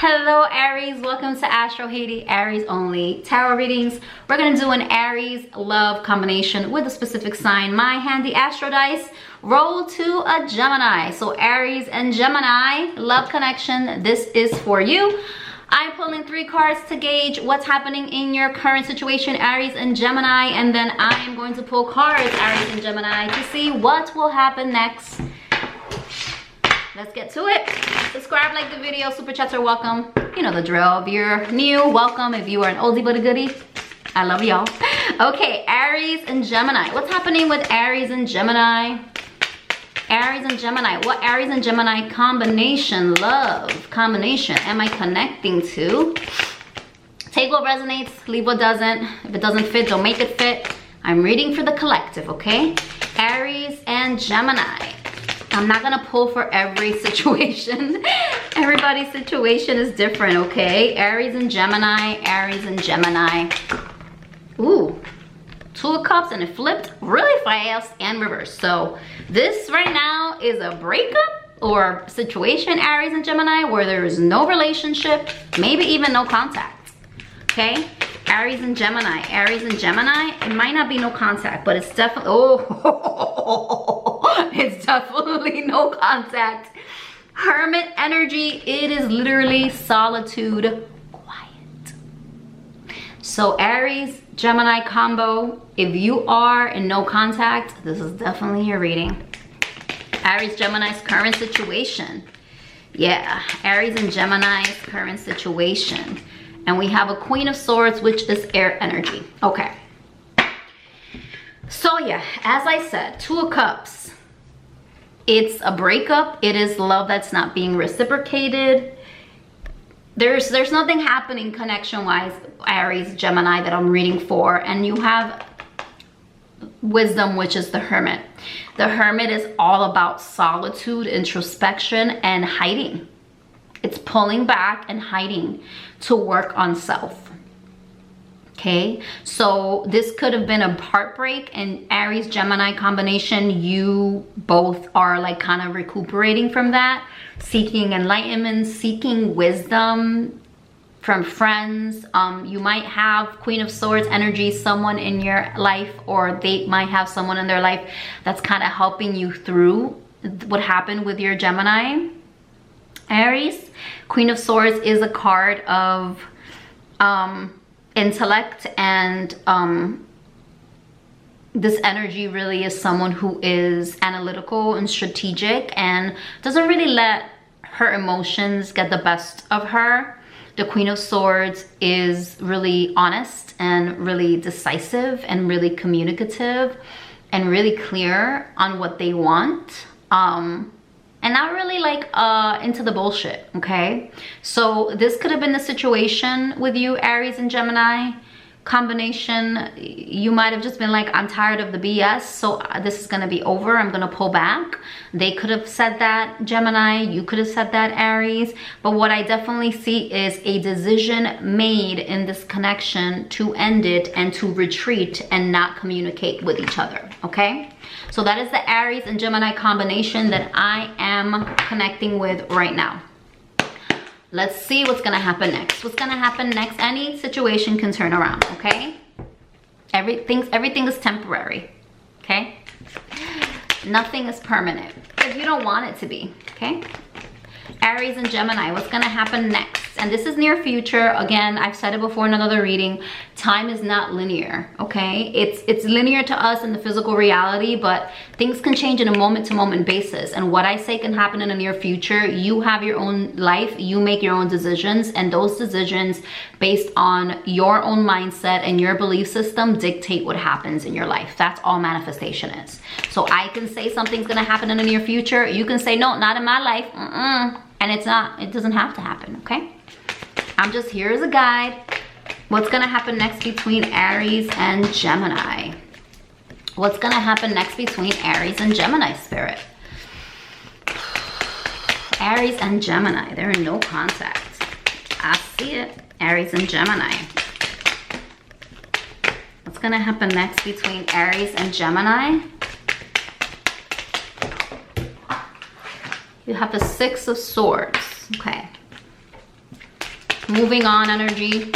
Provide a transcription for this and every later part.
Hello Aries, welcome to Astro Haiti Aries only tarot readings. We're gonna do an Aries love combination with a specific sign. My handy Astro dice roll to a Gemini. So Aries and Gemini love connection, this is for you. I'm pulling 3 cards to gauge what's happening in your current situation, Aries and Gemini, and then I am going to pull cards, Aries and Gemini, to see what will happen next. Let's get to it. Subscribe, like the video, super chats are welcome. You know the drill. If you're new, welcome. If you are an oldie but a goodie, I love y'all. Okay, Aries and Gemini. What's happening with Aries and Gemini? Aries and Gemini. What Aries and Gemini combination, love combination am I connecting to? Take what resonates, leave what doesn't. If it doesn't fit, don't make it fit. I'm reading for the collective, okay? Aries and Gemini. I'm not gonna pull for every situation. Everybody's situation is different, okay? Aries and Gemini, Aries and Gemini. Ooh, 2 of Cups and it flipped really fast and reversed. So this right now is a breakup or situation, Aries and Gemini, where there is no relationship, maybe even no contact, okay? Aries and Gemini, Aries and Gemini, it might not be no contact, but it's definitely, it's definitely no contact. Hermit energy, it is literally solitude, quiet. So Aries, Gemini combo, if you are in no contact, this is definitely your reading. Aries, Gemini's current situation. Yeah, Aries and Gemini's current situation. And we have a Queen of Swords, which is air energy. Okay. So yeah, as I said, 2 of Cups. It's a breakup. It is love that's not being reciprocated. There's nothing happening connection-wise, Aries, Gemini, that I'm reading for. And you have Wisdom, which is the Hermit. The Hermit is all about solitude, introspection, and hiding. It's pulling back and hiding to work on self. Okay, so this could have been a heartbreak, and Aries Gemini combination, you both are like kind of recuperating from that, seeking enlightenment, seeking wisdom from friends. You might have Queen of Swords energy, someone in your life, or they might have someone in their life that's kind of helping you through what happened with your Gemini. Aries, Queen of Swords is a card of intellect, and this energy really is someone who is analytical and strategic and doesn't really let her emotions get the best of her. The Queen of Swords is really honest and really decisive and really communicative and really clear on what they want. And not really like into the bullshit, okay? So this could have been the situation with you, Aries and Gemini combination. You might have just been like, I'm tired of the BS, so this is gonna be over, I'm gonna pull back. They could have said that, Gemini, you could have said that, Aries. But what I definitely see is a decision made in this connection to end it and to retreat and not communicate with each other, okay? So that is the Aries and Gemini combination that I am connecting with right now. Let's see what's gonna happen next. What's gonna happen next? Any situation can turn around, okay? Everything is temporary, okay? Nothing is permanent if you don't want it to be, okay? Aries and Gemini, what's gonna happen next? And this is near future. Again, I've said it before in another reading. Time is not linear, okay? It's linear to us in the physical reality, but things can change in a moment-to-moment basis. And what I say can happen in the near future, you have your own life, you make your own decisions, and those decisions based on your own mindset and your belief system dictate what happens in your life. That's all manifestation is. So I can say something's gonna happen in the near future. You can say, no, not in my life. And it doesn't have to happen, okay? I'm just here as a guide. What's gonna happen next between Aries and Gemini? What's gonna happen next between Aries and Gemini, Spirit? Aries and Gemini, they're in no contact. I see it, Aries and Gemini. What's gonna happen next between Aries and Gemini? You have the 6 of Swords, okay. Moving on energy.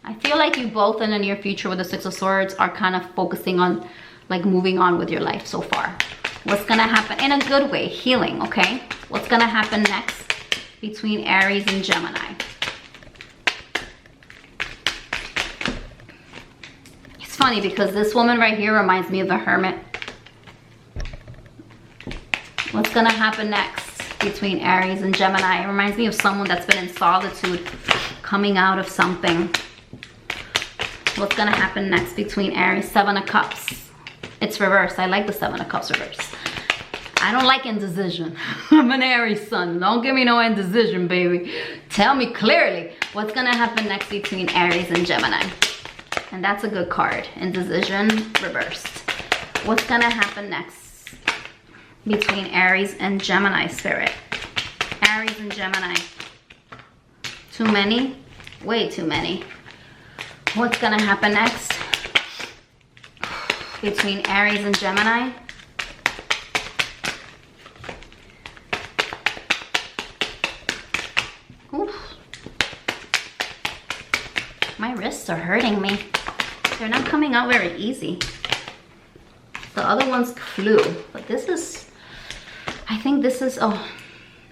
I feel like you both in the near future with the Six of Swords are kind of focusing on like moving on with your life so far. What's gonna happen in a good way? Healing, okay? What's gonna happen next between Aries and Gemini? It's funny because this woman right here reminds me of the Hermit. What's gonna happen next between Aries and Gemini? It reminds me of someone that's been in solitude, coming out of something. What's gonna happen next between Aries? Seven of Cups. It's reversed. I like the Seven of Cups reversed. I don't like indecision. I'm an Aries sun. Don't give me no indecision, baby. Tell me clearly what's gonna happen next between Aries and Gemini. And that's a good card. Indecision reversed. What's gonna happen next between Aries and Gemini, Spirit? Aries and Gemini. Too many? Way too many. What's gonna happen next between Aries and Gemini? Oof. My wrists are hurting me. They're not coming out very easy. The other ones flew, but this is, I think this is, oh,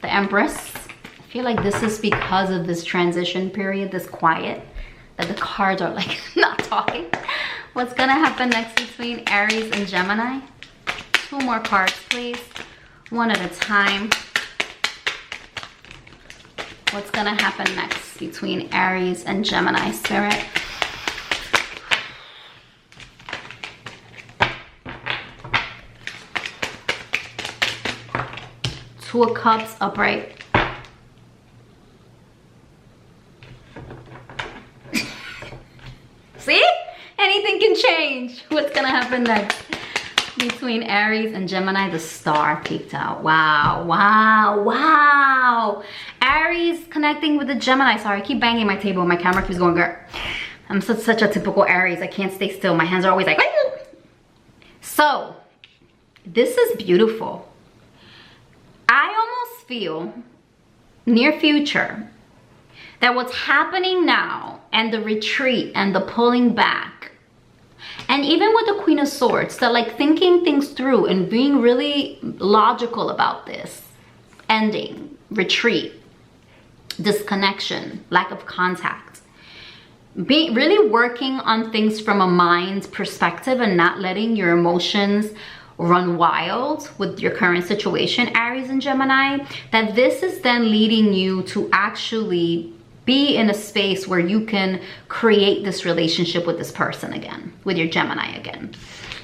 the Empress. I feel like this is because of this transition period, this quiet, that the cards are like not talking. What's gonna happen next between Aries and Gemini? Two more cards, please. One at a time. What's gonna happen next between Aries and Gemini, Spirit? Two of Cups upright. See? Anything can change. What's gonna happen next between Aries and Gemini? The Star peeked out. Wow, wow, wow. Aries connecting with the Gemini. Sorry, I keep banging my table. My camera keeps going, girl. I'm such a typical Aries. I can't stay still. My hands are always like, so this is beautiful. I almost feel near future that what's happening now and the retreat and the pulling back, and even with the Queen of Swords, that like thinking things through and being really logical about this, ending, retreat, disconnection, lack of contact, be really working on things from a mind perspective and not letting your emotions run wild with your current situation, Aries and Gemini, that this is then leading you to actually be in a space where you can create this relationship with this person again, with your Gemini again.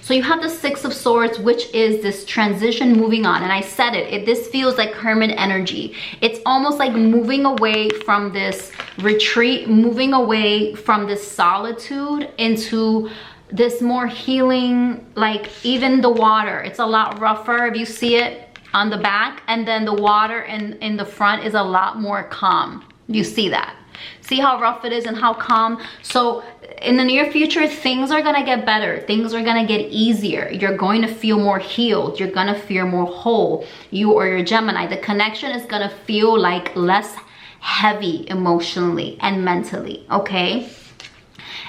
So you have the Six of Swords, which is this transition moving on. And I said it, this feels like Hermit energy. It's almost like moving away from this retreat, moving away from this solitude into this more healing, like even the water. It's a lot rougher if you see it on the back, and then the water in the front is a lot more calm. You see that? See how rough it is and how calm? So in the near future, things are gonna get better. Things are gonna get easier. You're going to feel more healed. You're gonna feel more whole, you or your Gemini. The connection is gonna feel like less heavy emotionally and mentally, okay?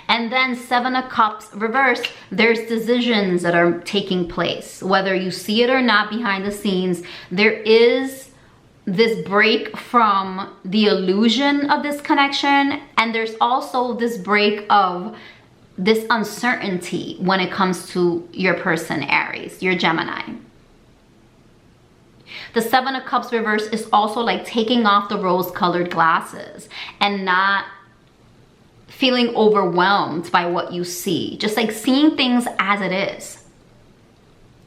And then Seven of Cups reversed, there's decisions that are taking place. Whether you see it or not behind the scenes, there is this break from the illusion of this connection, and there's also this break of this uncertainty when it comes to your person, Aries, your Gemini. The Seven of Cups reverse is also like taking off the rose-colored glasses and not feeling overwhelmed by what you see. Just like seeing things as it is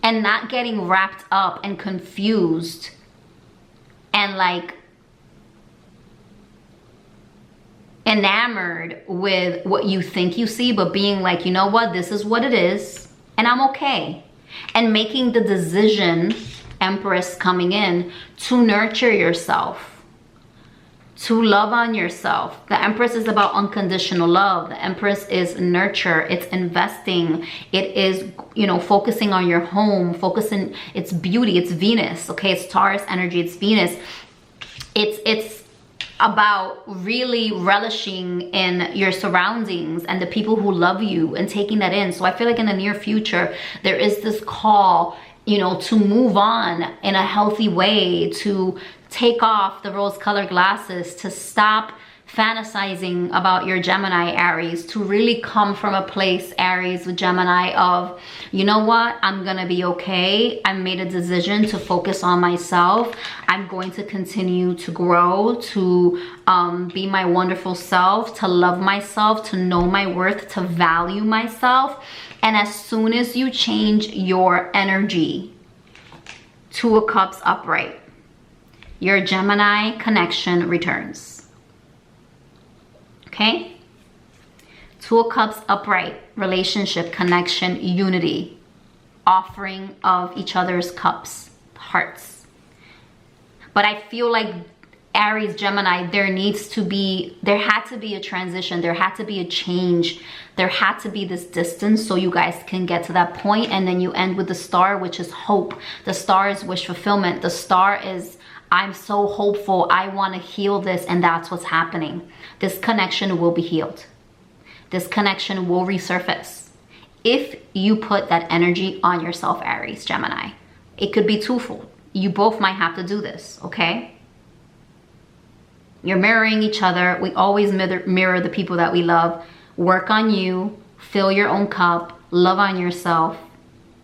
and not getting wrapped up and confused and like enamored with what you think you see, but being like, you know what, this is what it is and I'm okay. And making the decision, Empress coming in, to nurture yourself, to love on yourself. The Empress is about unconditional love. The Empress is nurture. It's investing. It is, you know, focusing on your home, focusing, it's beauty, it's Venus, okay? It's Taurus energy, it's Venus. It's about really relishing in your surroundings and the people who love you and taking that in. So I feel like in the near future, there is this call, you know, to move on in a healthy way, to take off the rose-colored glasses, to stop fantasizing about your Gemini, Aries, to really come from a place, Aries with Gemini, of, you know what, I'm gonna be okay. I made a decision to focus on myself. I'm going to continue to grow, to be my wonderful self, to love myself, to know my worth, to value myself. And as soon as you change your energy, Two of Cups upright, your Gemini connection returns. Okay? Two of Cups upright, relationship, connection, unity, offering of each other's cups, hearts. But I feel like Aries, Gemini, there had to be a transition, there had to be a change, there had to be this distance so you guys can get to that point. And then you end with the Star, which is hope. The Star is wish fulfillment. The Star is, I'm so hopeful, I want to heal this, and that's what's happening. This connection will be healed. This connection will resurface if you put that energy on yourself, Aries, Gemini. It could be twofold. You both might have to do this, okay? You're mirroring each other. We always mirror the people that we love. Work on you, fill your own cup, love on yourself,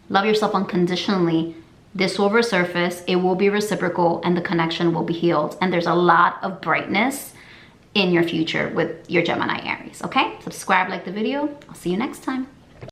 love yourself unconditionally. This will resurface, it will be reciprocal, and the connection will be healed. And there's a lot of brightness in your future with your Gemini, Aries, okay? Subscribe, like the video. I'll see you next time.